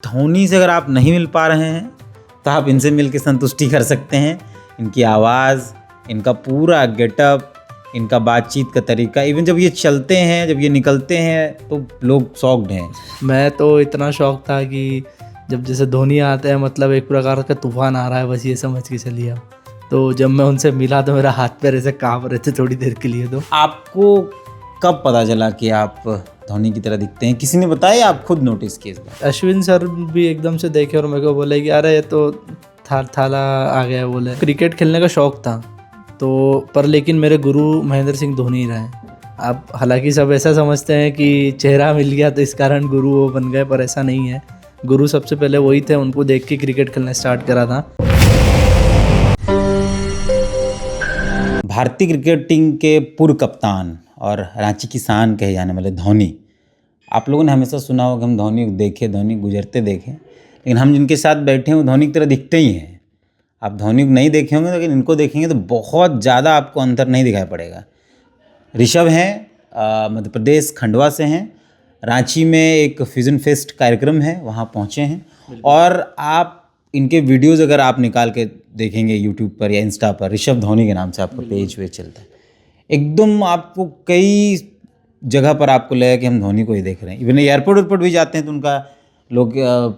धोनी से अगर आप नहीं मिल पा रहे हैं तो आप इनसे मिल के संतुष्टि कर सकते हैं। इनकी आवाज़, इनका पूरा गेटअप, इनका बातचीत का तरीका, इवन जब ये चलते हैं, जब ये निकलते हैं तो लोग शॉक्ड हैं। मैं तो इतना शौक था कि जब जैसे धोनी आते हैं मतलब एक प्रकार का तूफान आ रहा है, बस ये समझ के चलिए आप। तो जब मैं उनसे मिला तो मेरा हाथ पैर ऐसे काँप रहे थे थोड़ी देर के लिए। तो आपको कब पता चला कि आप धोनी की तरह दिखते हैं? किसी ने बताया या आप खुद नोटिस किए इस बार? अश्विन सर भी एकदम से देखे और मेरे को बोले कि अरे ये तो थाला आ गया। बोले क्रिकेट खेलने का शौक था तो पर लेकिन मेरे गुरु महेंद्र सिंह धोनी रहे। अब हालांकि सब ऐसा समझते हैं कि चेहरा मिल गया तो इस कारण गुरु वो बन गए, पर ऐसा नहीं है। गुरु सबसे पहले वही थे, उनको देख के क्रिकेट खेलना स्टार्ट करा था। भारतीय क्रिकेट टीम के पूर्व कप्तान और रांची की शान कहे जाने वाले धोनी, आप लोगों ने हमेशा सुना होगा हम धोनी को देखे, धोनी गुजरते देखे, लेकिन हम जिनके साथ बैठे हैं वो धोनी की तरह दिखते ही हैं। आप धोनी को नहीं देखे होंगे लेकिन इनको देखेंगे तो बहुत ज़्यादा आपको अंतर नहीं दिखाई पड़ेगा। ऋषभ हैं, मध्य प्रदेश खंडवा से हैं। रांची में एक फ्यूजन फेस्ट कार्यक्रम है, वहाँ पहुँचे हैं। और आप इनके वीडियोज़ अगर आप निकाल के देखेंगे यूट्यूब पर या इंस्टा पर, ऋषभ धोनी के नाम से आपका पेज वेज चलता है, एकदम आपको कई जगह पर आपको लगेगा कि हम धोनी को ही देख रहे हैं। इवन एयरपोर्ट वेयरपोर्ट भी जाते हैं तो उनका लोग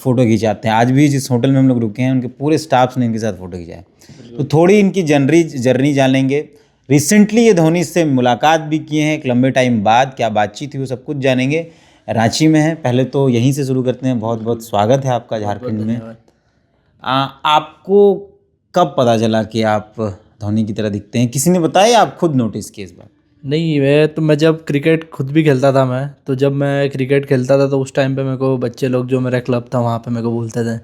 फ़ोटो खिंचाते हैं। आज भी जिस होटल में हम लोग रुके हैं उनके पूरे स्टाफ्स ने इनके साथ फ़ोटो खिंचाया। तो थोड़ी इनकी जर्नी जानेंगे। रिसेंटली ये धोनी से मुलाकात भी किए हैं एक लंबे टाइम बाद, क्या बातचीत हुई वो सब कुछ जानेंगे। रांची में है, पहले तो यहीं से शुरू करते हैं। बहुत बहुत स्वागत है आपका झारखंड में। आपको कब पता चला कि आप धोनी की तरह दिखते हैं? किसी ने बताया या आप खुद नोटिस किए इस बार? नहीं, मैं जब क्रिकेट खुद भी खेलता था, मैं तो जब मैं क्रिकेट खेलता था तो उस टाइम पे मेरे को बच्चे लोग, जो मेरा क्लब था वहाँ पे मेरे को बोलते थे।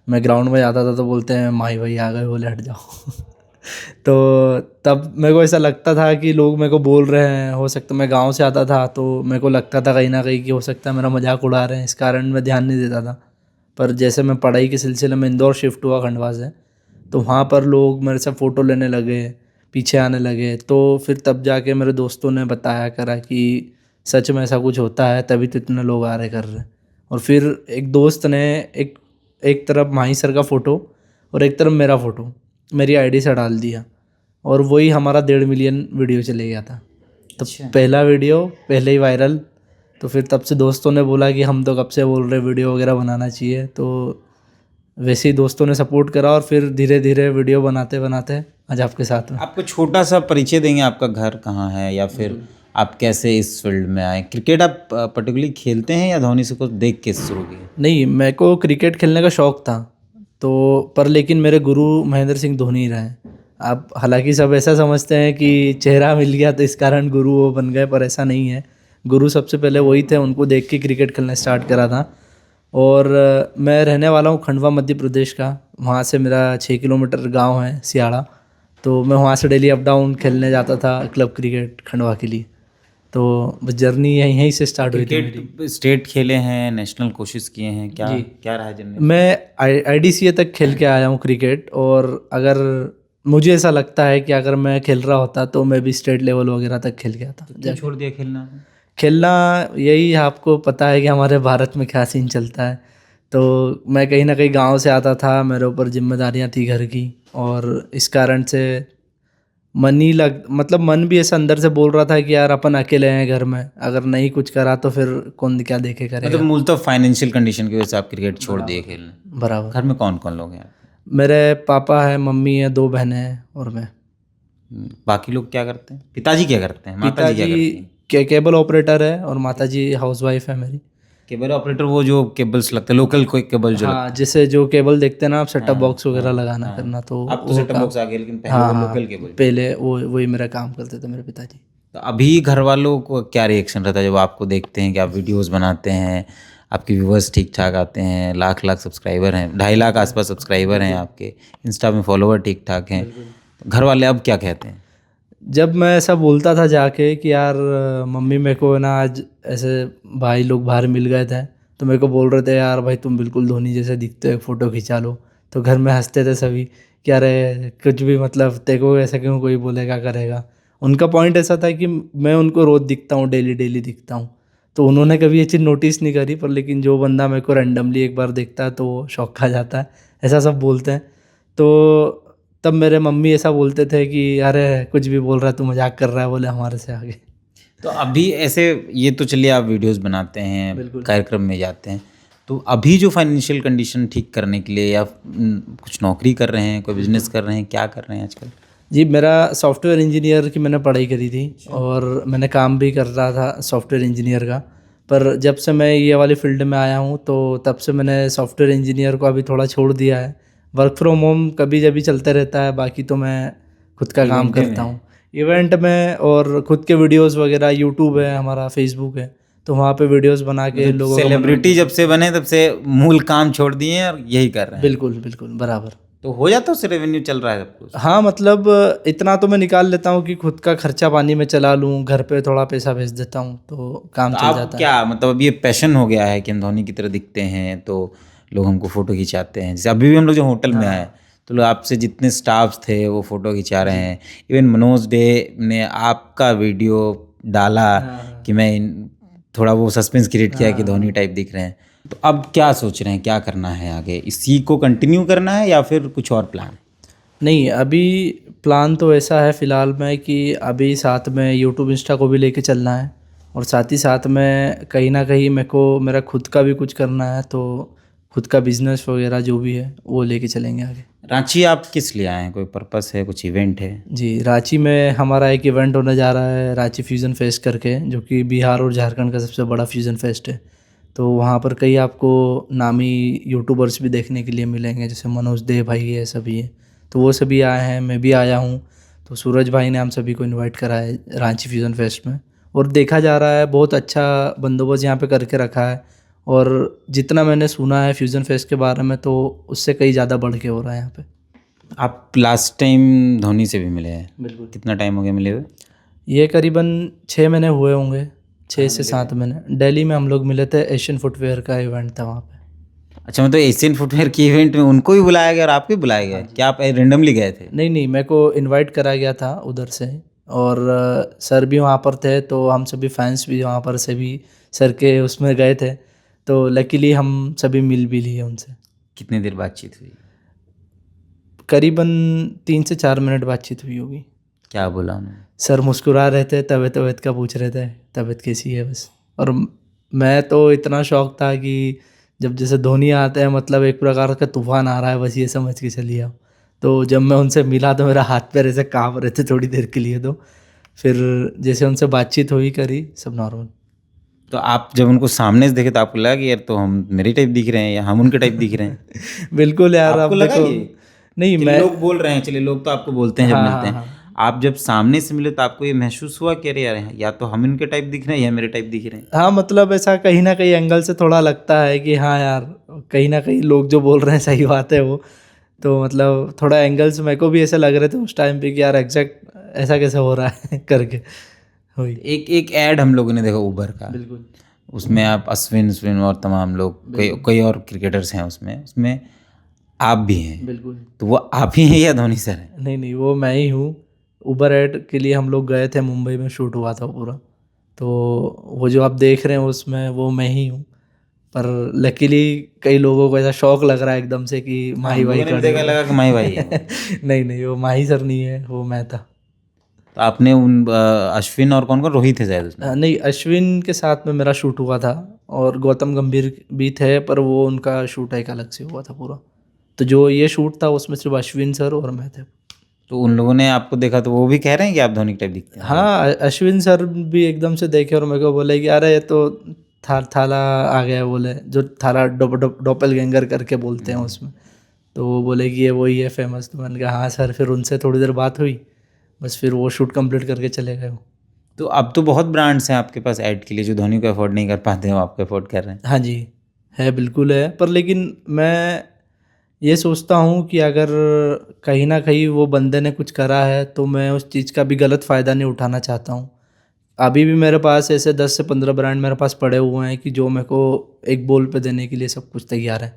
मैं ग्राउंड में जाता था तो बोलते हैं माही भाई आ गए, बोले हट जाओ। तो तब मेरे को ऐसा लगता था कि लोग मेरे को बोल रहे हैं। हो सकता मैं गांव से आता था तो मेरे को लगता था कहीं ना कहीं कि हो सकता है मेरा मजाक उड़ा रहे हैं, इस कारण मैं ध्यान नहीं देता था। पर जैसे मैं पढ़ाई के सिलसिले में इंदौर शिफ्ट हुआ खंडवा से, तो वहाँ पर लोग मेरे से फ़ोटो लेने लगे, पीछे आने लगे। तो फिर तब जाके मेरे दोस्तों ने बताया करा कि सच में ऐसा कुछ होता है, तभी तो इतने लोग आ रहे कर रहे। और फिर एक दोस्त ने एक तरफ माही सर का फ़ोटो और एक तरफ मेरा फ़ोटो मेरी आईडी से डाल दिया, और वही हमारा 1.5 मिलियन वीडियो चले गया था। तो पहला वीडियो पहले ही वायरल। तो फिर तब से दोस्तों ने बोला कि हम तो कब से बोल रहे वीडियो वगैरह बनाना चाहिए। तो वैसे ही दोस्तों ने सपोर्ट करा और फिर धीरे धीरे वीडियो बनाते बनाते आज आपके साथ में। आपको छोटा सा परिचय देंगे, आपका घर कहाँ है या फिर आप कैसे इस फील्ड में आए? क्रिकेट आप पर्टिकुलरली खेलते हैं या धोनी से कुछ देख के शुरू किए? नहीं, मेरे को क्रिकेट खेलने का शौक था तो पर लेकिन मेरे गुरु महेंद्र सिंह धोनी रहे। अब हालांकि सब ऐसा समझते हैं कि चेहरा मिल गया तो इस कारण गुरु वो बन गए, पर ऐसा नहीं है। गुरु सबसे पहले वही थे, उनको देख के क्रिकेट खेलना स्टार्ट करा था। और मैं रहने वाला हूँ खंडवा मध्य प्रदेश का। वहाँ से मेरा 6 किलोमीटर गांव है सियाड़ा। तो मैं वहाँ से डेली अप डाउन खेलने जाता था क्लब क्रिकेट खंडवा के लिए। तो जर्नी यहीं से स्टार्ट हुई थी मेरी। क्रिकेट स्टेट खेले हैं, नेशनल कोशिश किए हैं, क्या क्या रहा है जर्नी? मैं IDCA तक खेल के आया हूँ क्रिकेट। और अगर मुझे ऐसा लगता है कि अगर मैं खेल रहा होता तो मैं भी स्टेट लेवल वगैरह तक खेल गया था। क्यों छोड़ दिया खेलना? खेलना यही, आपको पता है कि हमारे भारत में क्या सीन चलता है। तो मैं कहीं ना कहीं गांव से आता था, मेरे ऊपर जिम्मेदारियां थी घर की, और इस कारण से मन भी ऐसा अंदर से बोल रहा था कि यार अपन अकेले हैं घर में, अगर नहीं कुछ करा तो फिर कौन क्या देखे करेगा। मतलब मूलतः फाइनेंशियल कंडीशन की वजह से आप क्रिकेट छोड़ दिए खेलना। बराबर। घर में कौन कौन लोग हैं? मेरे पापा है, मम्मी है, 2 बहनें हैं और मैं। बाकी लोग क्या करते हैं? पिताजी क्या करते हैं? माताजी क्या करती हैं? केबल ऑपरेटर है और माताजी हाउसवाइफ है मेरी। केबल ऑपरेटर, वो जो केबल्स लगते हैं लोकल, कोई केबल जो हाँ, जैसे जो केबल देखते हैं ना आप, सेटअप बॉक्स वगैरह लगाना करना, तो अब तो सेटअप बॉक्स आ गया, लेकिन पहले वो लोकल केबल। पहले वही मेरा काम करते थे मेरे पिताजी। तो अभी घर वालों को क्या रिएक्शन रहता है जब आपको देखते हैं कि आप वीडियोस बनाते हैं, आपके व्यूवर्स ठीक ठाक आते हैं, लाख सब्सक्राइबर हैं, 2.5 लाख आसपास सब्सक्राइबर हैं आपके, इंस्टा में फॉलोवर ठीक ठाक हैं, घर वाले अब क्या कहते हैं? जब मैं ऐसा बोलता था जाके कि यार मम्मी मेरे को ना आज ऐसे भाई लोग बाहर मिल गए थे तो मेरे को बोल रहे थे यार भाई तुम बिल्कुल धोनी जैसे दिखते हो, एक फ़ोटो खिंचा लो। तो घर में हंसते थे सभी कि अरे कुछ भी, मतलब तेरे को ऐसा क्यों कोई बोलेगा करेगा। उनका पॉइंट ऐसा था कि मैं उनको रोज़ दिखता हूँ, डेली दिखता हूँ। तो उन्होंने कभी ये चीज़ नोटिस नहीं करी, पर लेकिन जो बंदा मेरे को रैंडमली एक बार देखता है तो वो शौक खा जाता है, ऐसा सब बोलते हैं। तो तब मेरे मम्मी ऐसा बोलते थे कि अरे कुछ भी बोल रहा है, तू मजाक कर रहा है, बोले हमारे से आगे। तो अभी ऐसे, ये तो चलिए आप वीडियोस बनाते हैं, बिल्कुल। कार्यक्रम में जाते हैं, तो अभी जो फाइनेंशियल कंडीशन ठीक करने के लिए या कुछ नौकरी कर रहे हैं, कोई बिजनेस कर रहे हैं, क्या कर रहे हैं आजकल? जी, मेरा सॉफ्टवेयर इंजीनियर की मैंने पढ़ाई करी थी और मैंने काम भी कर रहा था सॉफ्टवेयर इंजीनियर का। पर जब से मैं ये वाली फील्ड में आया हूँ तो तब से मैंने सॉफ्टवेयर इंजीनियर को अभी थोड़ा छोड़ दिया है। वर्क फ्रॉम होम कभी जभी चलते रहता है, बाकी तो मैं खुद का काम इवेंट में करता हूँ इवेंट में, और खुद के वीडियोस वगैरह, यूट्यूब है हमारा, फेसबुक है, तो वहाँ पे वीडियोस बना के लोगों को सेलिब्रिटी जब से बने तब से मूल काम छोड़ दिए हैं और यही कर रहे हैं, बिल्कुल बिल्कुल बराबर। तो हो जाता है, उससे रेवेन्यू चल रहा है सब कुछ? हाँ, मतलब इतना तो मैं निकाल लेता हूँ कि खुद का खर्चा पानी में चला लूँ, घर पे थोड़ा पैसा भेज देता हूँ तो काम तो चल आप जाता है। क्या मतलब, अब ये पैशन हो गया है कि हम धोनी की तरह दिखते हैं तो लोग हमको फोटो खिंचाते हैं? जैसे अभी भी हम लोग जो होटल में आए तो लोग आपसे, जितने स्टाफ्स थे वो फोटो खिंचा रहे हैं। इवन मनोज डे ने आपका वीडियो डाला कि मैं थोड़ा वो सस्पेंस क्रिएट किया कि धोनी टाइप दिख रहे हैं। तो अब क्या सोच रहे हैं, क्या करना है आगे? इसी को कंटिन्यू करना है या फिर कुछ और प्लान? नहीं, अभी प्लान तो ऐसा है फ़िलहाल में कि अभी साथ में यूट्यूब इंस्टा को भी लेके चलना है, और साथ ही साथ में कहीं ना कहीं मेरे को मेरा खुद का भी कुछ करना है, तो खुद का बिजनेस वगैरह जो भी है वो लेके चलेंगे आगे। रांची आप किस लिए आए हैं? कोई पर्पस है, कुछ इवेंट है? जी, रांची में हमारा एक इवेंट होने जा रहा है, रांची फ्यूज़न फेस्ट करके, जो कि बिहार और झारखंड का सबसे बड़ा फ्यूज़न फेस्ट है। तो वहाँ पर कई आपको नामी यूट्यूबर्स भी देखने के लिए मिलेंगे, जैसे मनोज दे भाई है, सभी है, तो वो सभी आए हैं, मैं भी आया हूँ। तो सूरज भाई ने हम सभी को इनवाइट करा है रांची फ्यूज़न फेस्ट में, और देखा जा रहा है बहुत अच्छा बंदोबस्त यहाँ पे करके रखा है, और जितना मैंने सुना है फ्यूज़न फेस्ट के बारे में तो उससे कई ज़्यादा बढ़ के हो रहा है यहाँ पे। आप लास्ट टाइम धोनी से भी मिले हैं? बिल्कुल। कितना टाइम हो गया मिले हुए? ये करीबन 6 महीने हुए होंगे, 6 से 7 महीने। दिल्ली में हम लोग मिले थे, एशियन फुटवेयर का इवेंट था वहाँ पे। अच्छा, मतलब एशियन फुटवेयर के इवेंट में उनको भी बुलाया गया और आपको भी बुलाया गया? क्या आप रेंडमली गए थे? नहीं नहीं, मेरे को इनवाइट करा गया था उधर से, और सर भी वहाँ पर थे, तो हम सभी फैंस भी वहाँ पर से भी सर के उसमें गए थे, तो लकीली हम सभी मिल भी लिए उनसे। कितनी देर बातचीत हुई? करीबन 3 से 4 मिनट बातचीत हुई होगी। क्या बोला उन्होंने? सर मुस्कुरा रहे थे, तबीयत तबीयत का पूछ रहे थे, तबीयत कैसी है बस। और मैं तो इतना शौक था कि जब जैसे धोनी आते हैं, मतलब एक प्रकार का तूफान आ रहा है, बस ये समझ के चलिए आप। तो जब मैं उनसे मिला तो मेरा हाथ पैर ऐसे काँप रहे थे थोड़ी देर के लिए, तो फिर जैसे उनसे बातचीत हुई, करी, सब नॉर्मल। तो आप जब उनको सामने से देखे तो आपको लगा कि यार तो हम मेरे टाइप दिख रहे हैं या हम उनके टाइप दिख रहे हैं? बिल्कुल यार, आपको आप लगा देखो। ये नहीं, कि मैं लोग बोल रहे हैं, चलिए लोग तो आपको बोलते हैं जब हाँ मिलते हाँ हैं, हाँ। आप जब सामने से मिले तो आपको ये महसूस हुआ कि अरे यार या तो हम इनके टाइप दिख रहे हैं या मेरे टाइप दिख रहे हैं? हाँ, मतलब ऐसा कहीं ना कहीं एंगल से थोड़ा लगता है कि हाँ यार, कहीं ना कहीं लोग जो बोल रहे हैं सही बात है वो। तो मतलब थोड़ा एंगल्स मेरे को भी ऐसे लग रहे थे उस टाइम पे कि यार एग्जैक्ट ऐसा कैसे हो रहा है करके हुई। एक एक ऐड हम लोगों ने देखा उबर का, बिल्कुल उसमें आप अश्विन और तमाम लोग, कई कई और क्रिकेटर्स हैं उसमें उसमें आप भी हैं, बिल्कुल। तो वो आप ही हैं या धोनी सर हैं? नहीं नहीं, वो मैं ही हूँ। उबर ऐड के लिए हम लोग गए थे, मुंबई में शूट हुआ था पूरा, तो वो जो आप देख रहे हैं उसमें वो मैं ही हूँ। पर लकीली कई लोगों को ऐसा शौक लग रहा है एकदम से कि हाँ, माही हम भाई लोगों ने भी खड़े देखा, हो। लगा कि माही भाई है। नहीं नहीं, वो माही सर नहीं है, वो मैं था। तो आपने उन अश्विन और कौन कौन, रोहित है शायद उसमें? नहीं, अश्विन के साथ में मेरा शूट हुआ था, और गौतम गंभीर भी थे, पर वो उनका शूट एक अलग से हुआ था पूरा। तो जो ये शूट था उसमें सिर्फ अश्विन सर और मैं थे। तो उन लोगों ने आपको देखा तो वो भी कह रहे हैं कि आप धोनी टाइप दिखते हैं? हाँ, अश्विन सर भी एकदम से देखे और मेरे को बोले कि अरे ये तो थाला आ गया, बोले जो थाला डोपलगैंगर करके बोलते हैं उसमें। तो वो बोले कि ये वही है फेमस। तो मैंने कहा हाँ सर। फिर उनसे थोड़ी देर बात हुई, बस फिर वो शूट कंप्लीट करके चले गए वो। तो अब तो बहुत ब्रांड्स हैं आपके पास ऐड के लिए, जो धोनी को अफोर्ड नहीं कर पाते हैं वो आपको अफोर्ड कर रहे हैं। हाँ जी, है, बिल्कुल है। पर लेकिन मैं ये सोचता हूँ कि अगर कहीं ना कहीं वो बंदे ने कुछ करा है तो मैं उस चीज़ का भी गलत फ़ायदा नहीं उठाना चाहता हूँ। अभी भी मेरे पास ऐसे 10 से 15 ब्रांड मेरे पास पड़े हुए हैं कि जो मेरे को एक बोल पे देने के लिए सब कुछ तैयार है,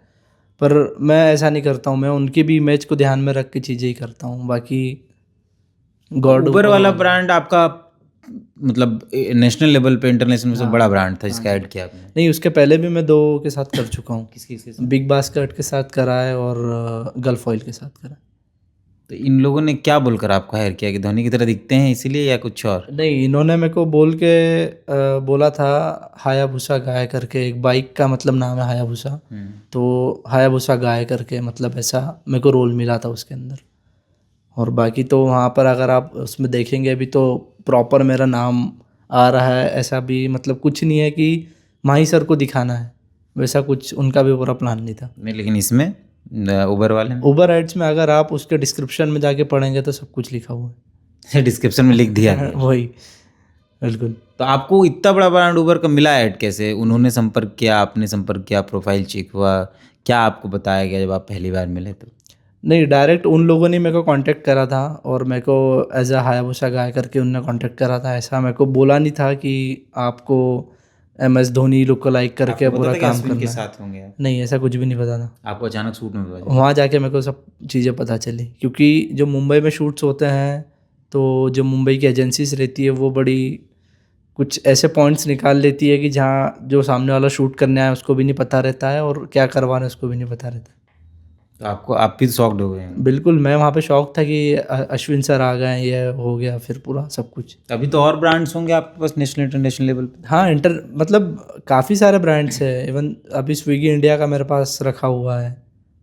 पर मैं ऐसा नहीं करता हूँ। मैं उनकी भी इमेज को ध्यान में रख के चीज़ें ही करता हूँ, बाकी गॉड उबर वाला ब्रांड आपका मतलब नेशनल लेवल पे, इंटरनेशनल में सब बड़ा ब्रांड था जिसका ऐड किया आपने? नहीं, उसके पहले भी मैं 2 के साथ कर चुका हूँ। किसके साथ? बिग बास्केट के साथ करा है और गल्फ ऑयल के साथ करा है। तो इन लोगों ने क्या बोलकर आपको हायर किया कि धोनी की तरह दिखते हैं इसीलिए, या कुछ और? नहीं, इन्होंने मेरे को बोला था हायाबुसा गाय करके, एक बाइक का मतलब नाम है हायाबुसा। तो हायाबुसा गाय करके मतलब ऐसा मेरे को रोल मिला था उसके अंदर। और बाकी तो वहाँ पर अगर आप उसमें देखेंगे अभी तो प्रॉपर मेरा नाम आ रहा है, ऐसा भी मतलब कुछ नहीं है कि माही सर को दिखाना है, वैसा कुछ उनका भी पूरा प्लान नहीं था। नहीं, लेकिन इसमें उबर वाले में उबर एड्स में अगर आप उसके डिस्क्रिप्शन में जाके पढ़ेंगे तो सब कुछ लिखा हुआ है। डिस्क्रिप्शन में लिख दिया गया। वही, बिल्कुल। तो आपको इतना बड़ा ब्रांड उबर का मिला ऐड कैसे? उन्होंने संपर्क किया, आपने संपर्क किया, प्रोफाइल चेक हुआ, क्या आपको बताया गया जब आप पहली बार मिले तो? नहीं, डायरेक्ट उन लोगों ने मेरे को कांटेक्ट करा था और मेरे को एज अ हायाबुसा गाय करके उनने कांटेक्ट करा था। ऐसा मेरे को बोला नहीं था कि आपको MS धोनी लुक लाइक करके आपको पूरा पता था कि काम अश्विन करना के है? साथ होंगे आप? नहीं, ऐसा कुछ भी नहीं पता था। आपको अचानक शूट में पता चला? वहाँ जाके मेरे को सब चीज़ें पता चली, क्योंकि जो मुंबई में शूट्स होते हैं तो जो मुंबई की एजेंसीज रहती है वो बड़ी कुछ ऐसे पॉइंट्स निकाल लेती है कि जहाँ जो सामने वाला शूट करने आया उसको भी नहीं पता रहता है और क्या करवा रहे हैं उसको भी नहीं पता रहता है। तो आप भी शॉक्ड हो गए हैं? बिल्कुल, मैं वहाँ पे शौक था कि अश्विन सर आ गए, ये हो गया फिर पूरा सब कुछ। अभी तो और ब्रांड्स होंगे आपके पास नेशनल इंटरनेशनल लेवल पे? हाँ, मतलब काफ़ी सारे ब्रांड्स हैं। इवन अभी स्विगी इंडिया का मेरे पास रखा हुआ है,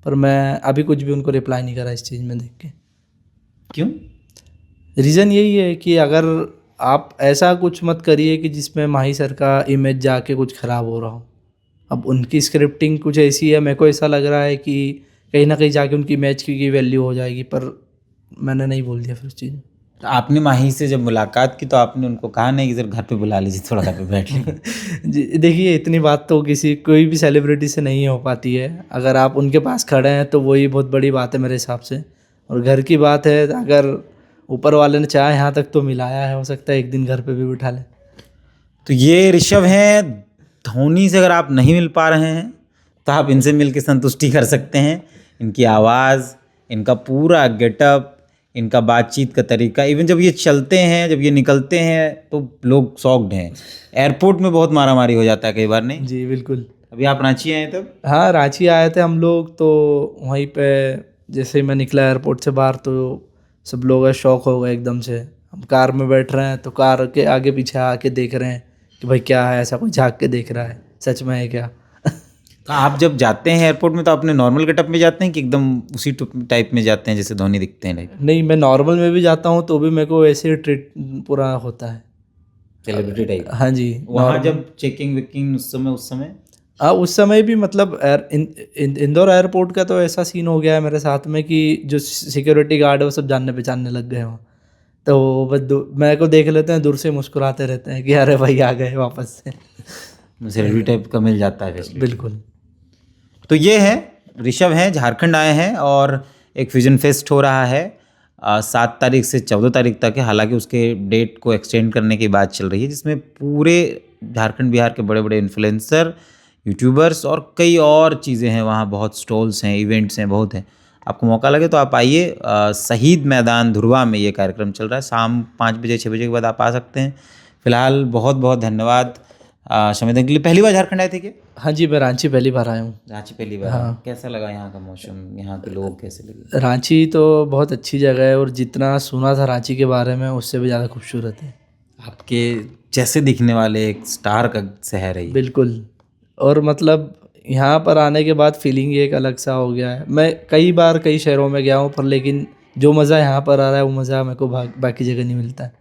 पर मैं अभी कुछ भी उनको रिप्लाई नहीं करा इस चीज़ में देख के। क्यों? रीज़न यही है कि अगर आप ऐसा कुछ मत करिए कि जिसमें माही सर का इमेज जाके कुछ ख़राब हो रहा हो। अब उनकी स्क्रिप्टिंग कुछ ऐसी है, मेरे को ऐसा लग रहा है कि कहीं ना कहीं जाके उनकी मैच की वैल्यू हो जाएगी, पर मैंने नहीं बोल दिया फिर उस चीज़। तो आपने माही से जब मुलाकात की तो आपने उनको कहा नहीं कि सर घर पे बुला लीजिए, थोड़ा घर पे बैठ लीजिए? देखिए, इतनी बात तो कोई भी सेलिब्रिटी से नहीं हो पाती है। अगर आप उनके पास खड़े हैं तो वही बहुत बड़ी बात है मेरे हिसाब से। और घर की बात है, अगर ऊपर वाले ने चाहा यहाँ तक तो मिलाया है, हो सकता है एक दिन घर पे भी बिठा ले। तो ये ऋषभ हैं। धोनी से अगर आप नहीं मिल पा रहे हैं तो आप इनसे मिल के संतुष्टि कर सकते हैं। इनकी आवाज़, इनका पूरा गेटअप, इनका बातचीत का तरीका, इवन जब ये चलते हैं, जब ये निकलते हैं तो लोग शॉक्ड हैं। एयरपोर्ट में बहुत मारामारी हो जाता है कई बार, नहीं? जी बिल्कुल। अभी आप रांची आए तब? हाँ, रांची आए थे हम लोग, तो वहीं पे जैसे ही मैं निकला एयरपोर्ट से बाहर तो सब लोग शॉक हो गए एकदम से। हम कार में बैठ रहे हैं तो कार के आगे पीछे आके देख रहे हैं कि भाई क्या है, ऐसा कोई झाँक के देख रहा है, सच में है क्या? तो आप जब जाते हैं एयरपोर्ट में तो अपने नॉर्मल गेटअप में जाते हैं कि एकदम उसी टाइप में जाते हैं जैसे धोनी दिखते हैं? नहीं, मैं नॉर्मल में भी जाता हूँ तो भी मेरे को ऐसे ट्रीट पूरा होता है, सेलिब्रिटी टाइप? हाँ जी। वहाँ जब चेकिंग वेकिंग उस समय हाँ, उस समय भी मतलब इंदौर एयरपोर्ट का तो ऐसा सीन हो गया है मेरे साथ में कि जो सिक्योरिटी गार्ड है वो सब जानने पहचानने लग गए वहाँ। तो बस मेरे को देख लेते हैं, दूर से मुस्कुराते रहते हैं कि अरे भाई आ गए वापस से। सेलिब्रिटी टाइप का मिल जाता है फैसिलिटी। बिल्कुल। तो ये है ऋषभ हैं, झारखंड आए हैं और एक फ्यूजन फेस्ट हो रहा है 7 तारीख से 14 तारीख तक है। हालांकि उसके डेट को एक्सटेंड करने की बात चल रही है, जिसमें पूरे झारखंड बिहार के बड़े बड़े इन्फ्लुएंसर, यूट्यूबर्स और कई और चीज़ें हैं। वहाँ बहुत स्टॉल्स हैं, इवेंट्स हैं, बहुत हैं। आपको मौका लगे तो आप आइए। शहीद मैदान धुरवा में ये कार्यक्रम चल रहा है। शाम 5 बजे 6 बजे के बाद आप आ सकते हैं। फिलहाल बहुत बहुत धन्यवाद समय देने के लिए। पहली बार झारखंड आए थे क्या? हाँ जी, मैं रांची पहली बार आया हूँ। रांची पहली बार? हाँ। कैसा लगा यहाँ का मौसम, यहाँ के लोग कैसे लगे? रांची तो बहुत अच्छी जगह है और जितना सुना था रांची के बारे में उससे भी ज़्यादा खूबसूरत है। आपके जैसे दिखने वाले एक स्टार का शहर है ये। बिल्कुल। और मतलब यहाँ पर आने के बाद फीलिंग ही एक अलग सा हो गया है। मैं कई बार कई शहरों में गया हूँ पर लेकिन जो मज़ा यहाँ पर आ रहा है वो मज़ा मेरे को बाकी जगह नहीं मिलता है।